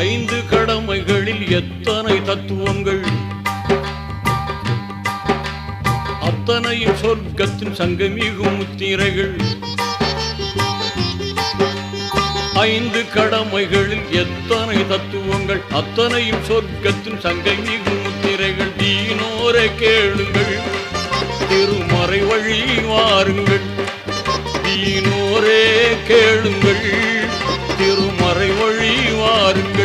ஐந்து கடமைகளில் எத்தனை தத்துவங்கள், அத்தனையும் சொர்க்கத்தின் சங்கமிகும் முத்திரைகள். ஐந்து கடமைகளில் எத்தனை தத்துவங்கள், அத்தனையும் சொர்க்கத்தின் சங்கமிகும் முத்திரைகள். தீனோரை கேளுங்கள், திருமறை வழி வாருங்கள். தீனோரே கேளுங்கள், திருமறை வழி வாருங்கள்.